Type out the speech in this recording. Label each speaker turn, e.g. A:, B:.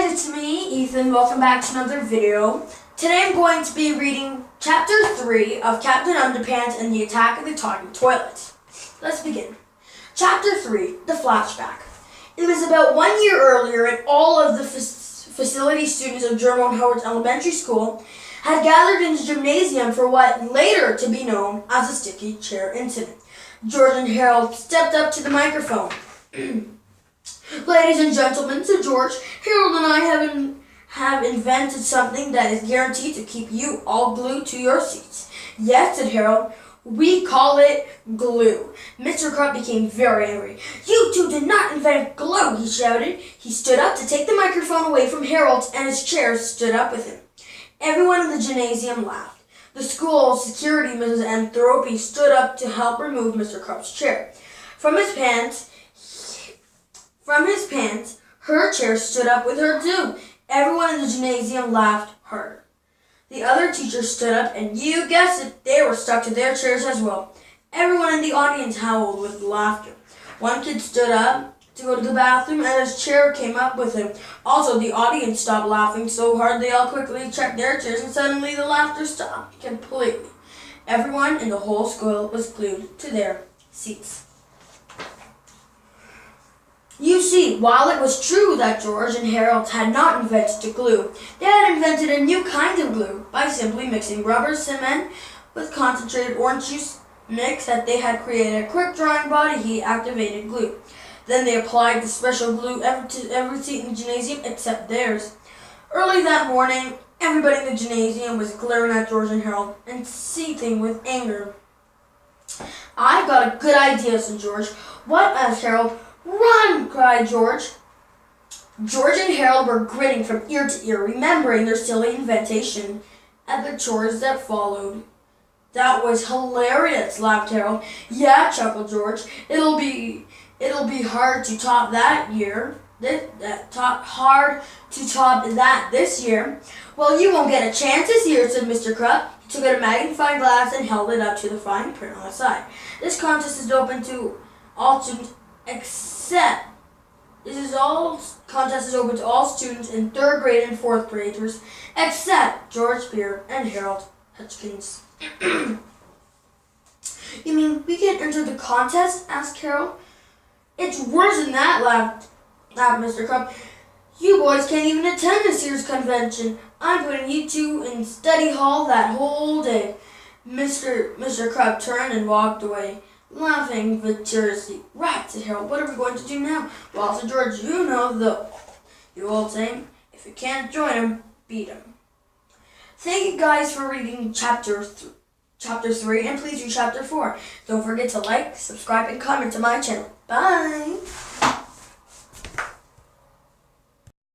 A: guys, it's me, Ethan. Welcome back to another video. Today I'm going to be reading Chapter 3 of Captain Underpants and the Attack of the Talking Toilets. Let's begin. Chapter 3, The Flashback. It was about 1 year earlier and all of the facility students of Jerome Howard's elementary school had gathered in the gymnasium for what later to be known as the sticky chair incident. George and Harold stepped up to the microphone. Ladies and gentlemen, said George, Harold and I have invented something that is guaranteed to keep you all glued to your seats. Yes, said Harold. We call it glue. Mr. Crump became very angry. You two did not invent glue, he shouted. He stood up to take the microphone away from Harold, and his chair stood up with him. Everyone in the gymnasium laughed. The school security, Mrs. Anthropy, stood up to help remove Mr. Crump's chair. From his pants, her chair stood up with her too. Everyone in the gymnasium laughed harder. The other teachers stood up, and you guessed it, they were stuck to their chairs as well. Everyone in the audience howled with laughter. One kid stood up to go to the bathroom, and his chair came up with him. Also, the audience stopped laughing so hard they all quickly checked their chairs, and suddenly the laughter stopped completely. Everyone in the whole school was glued to their seats. You see, while it was true that George and Harold had not invented glue, they had invented a new kind of glue by simply mixing rubber cement with concentrated orange juice mix that they had created a quick-drying body heat-activated glue. Then they applied the special glue to every seat in the gymnasium except theirs. Early that morning, everybody in the gymnasium was glaring at George and Harold and seething with anger. I've got a good idea, said George. What? Asked Harold. Run! Cried George. George and Harold were grinning from ear to ear, remembering their silly invention and the chores that followed. That was hilarious, laughed Harold. Yeah, chuckled George. It'll be hard to top that this year. Well, you won't get a chance this year, said Mr. Crump. He took out a magnifying glass and held it up to the fine print on the side. This contest is open to all students open to all students in 3rd grade and 4th graders, except George Beard and Harold Hutchins. You mean we can enter the contest? Asked Harold. It's worse than that, laughed Mr. Crump. You boys can't even attend this year's convention. I'm putting you two in study hall that whole day. Mr. Crump turned and walked away, laughing victoriously. Right, said Harold. What are we going to do now? Well, said George, you know the old saying, if you can't join 'em, beat 'em. Thank you guys for reading Chapter 3, and please read Chapter 4. Don't forget to like, subscribe, and comment to my channel. Bye!